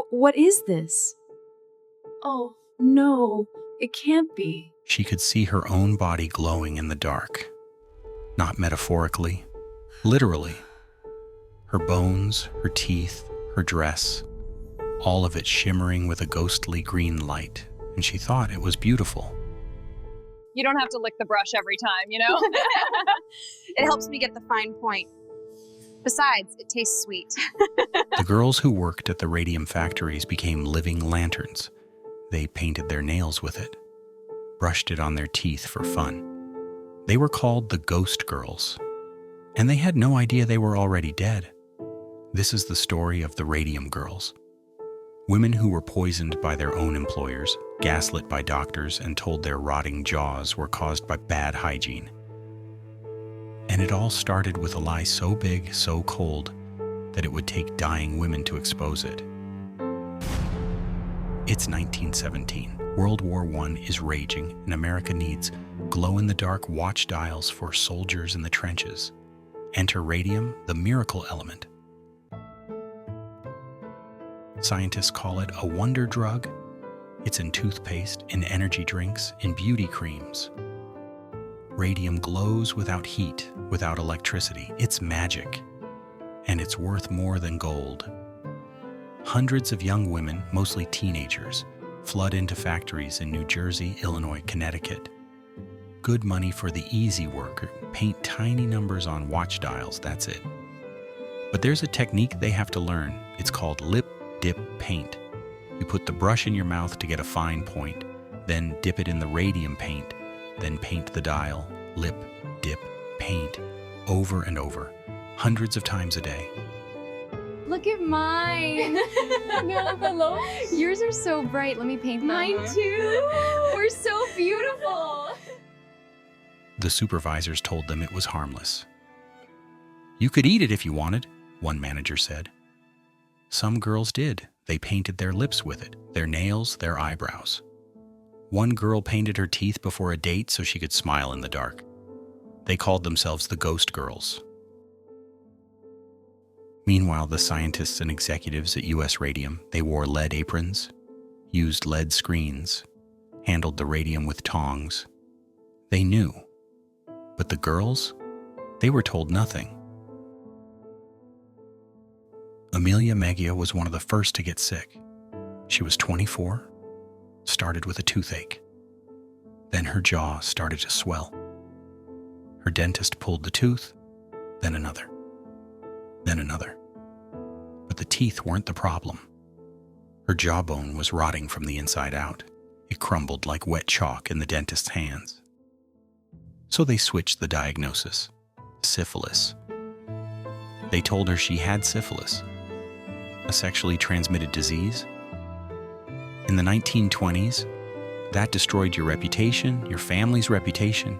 What is this? Oh, no, it can't be. She could see her own body glowing in the dark. Not metaphorically, literally. Her bones, her teeth, her dress, all of it shimmering with a ghostly green light, and she thought it was beautiful. You don't have to lick the brush every time, you know? It helps me get the fine point. Besides, it tastes sweet. The girls who worked at the radium factories became living lanterns. They painted their nails with it, brushed it on their teeth for fun. They were called the Ghost Girls, and they had no idea they were already dead. This is the story of the Radium Girls. Women who were poisoned by their own employers, gaslit by doctors, and told their rotting jaws were caused by bad hygiene. And it all started with a lie so big, so cold, that it would take dying women to expose it. It's 1917. World War I is raging, and America needs glow-in-the-dark watch dials for soldiers in the trenches. Enter radium, the miracle element. Scientists call it a wonder drug. It's in toothpaste, in energy drinks, in beauty creams. Radium glows without heat, without electricity. It's magic, and it's worth more than gold. Hundreds of young women, mostly teenagers, flood into factories in New Jersey, Illinois, Connecticut. Good money for the easy work, paint tiny numbers on watch dials, that's it. But there's a technique they have to learn. It's called lip dip paint. You put the brush in your mouth to get a fine point, then dip it in the radium paint, then paint the dial, lip, dip, paint, over and over, hundreds of times a day. Look at mine. Yours are so bright. Let me paint them. Mine too. We're so beautiful. The supervisors told them it was harmless. You could eat it if you wanted, one manager said. Some girls did. They painted their lips with it, their nails, their eyebrows. One girl painted her teeth before a date so she could smile in the dark. They called themselves the Ghost Girls. Meanwhile, the scientists and executives at US Radium, they wore lead aprons, used lead screens, handled the radium with tongs. They knew. But the girls, they were told nothing. Amelia Meggia was one of the first to get sick. She was 24, started with a toothache. Then her jaw started to swell. Her dentist pulled the tooth, then another, then another. But the teeth weren't the problem. Her jawbone was rotting from the inside out. It crumbled like wet chalk in the dentist's hands. So they switched the diagnosis, syphilis. They told her she had syphilis, a sexually transmitted disease. In the 1920s, that destroyed your reputation, your family's reputation.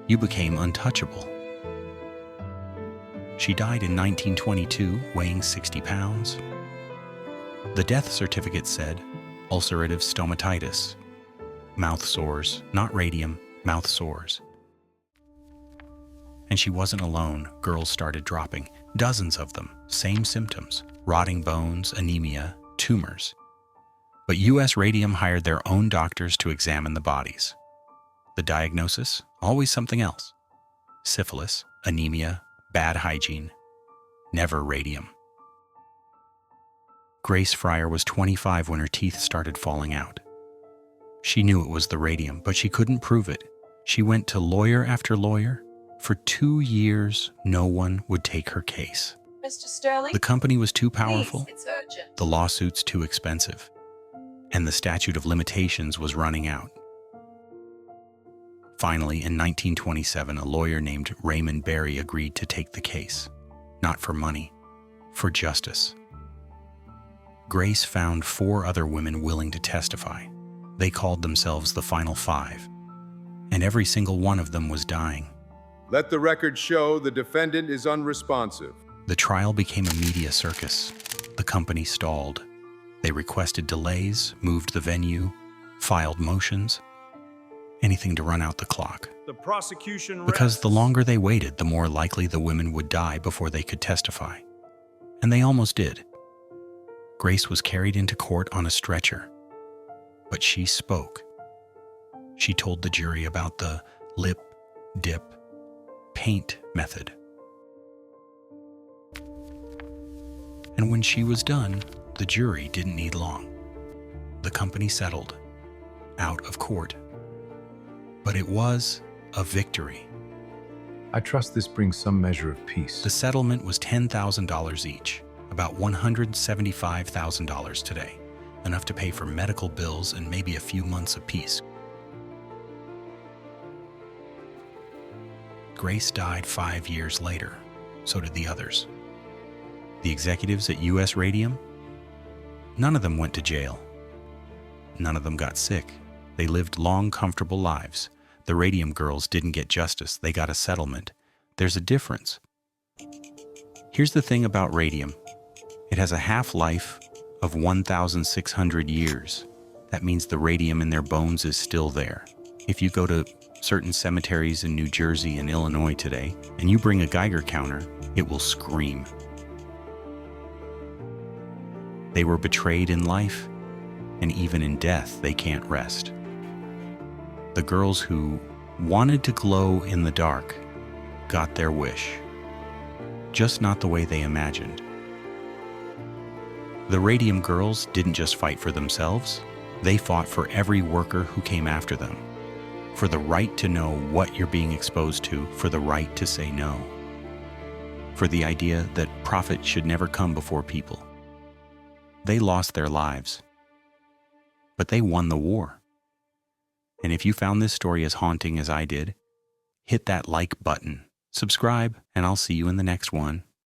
You became untouchable. She died in 1922, weighing 60 pounds. The death certificate said, ulcerative stomatitis, mouth sores, not radium, mouth sores. And she wasn't alone. Girls started dropping, dozens of them, same symptoms, rotting bones, anemia, tumors. But US Radium hired their own doctors to examine the bodies. The diagnosis? Always something else. Syphilis, anemia, bad hygiene, never radium. Grace Fryer was 25 when her teeth started falling out. She knew it was the radium, but she couldn't prove it. She went to lawyer after lawyer. For 2 years, no one would take her case. Mr. Sterling? The company was too powerful, Please, it's urgent. the lawsuits too expensive, and the statute of limitations was running out. Finally, in 1927, a lawyer named Raymond Berry agreed to take the case, not for money, for justice. Grace found 4 other women willing to testify. They called themselves the Final Five, and every single one of them was dying. Let the record show the defendant is unresponsive. The trial became a media circus. The company stalled. They requested delays, moved the venue, filed motions, anything to run out the clock. The prosecution Because the longer they waited, the more likely the women would die before they could testify. And they almost did. Grace was carried into court on a stretcher, but she spoke. She told the jury about the lip, dip, paint method. And when she was done, the jury didn't need long. The company settled, out of court. But it was a victory. I trust this brings some measure of peace. The settlement was $10,000 each, about $175,000 today, enough to pay for medical bills and maybe a few months of peace. Grace died 5 years later. So did the others. The executives at US Radium, none of them went to jail. None of them got sick. They lived long, comfortable lives. The Radium Girls didn't get justice. They got a settlement. There's a difference. Here's the thing about radium. It has a half-life of 1,600 years. That means the radium in their bones is still there. If you go to certain cemeteries in New Jersey and Illinois today, and you bring a Geiger counter, it will scream. They were betrayed in life, and even in death, they can't rest. The girls who wanted to glow in the dark got their wish, just not the way they imagined. The Radium Girls didn't just fight for themselves, they fought for every worker who came after them, for the right to know what you're being exposed to, for the right to say no, for the idea that profit should never come before people. They lost their lives, but they won the war. And if you found this story as haunting as I did, hit that like button, subscribe, and I'll see you in the next one.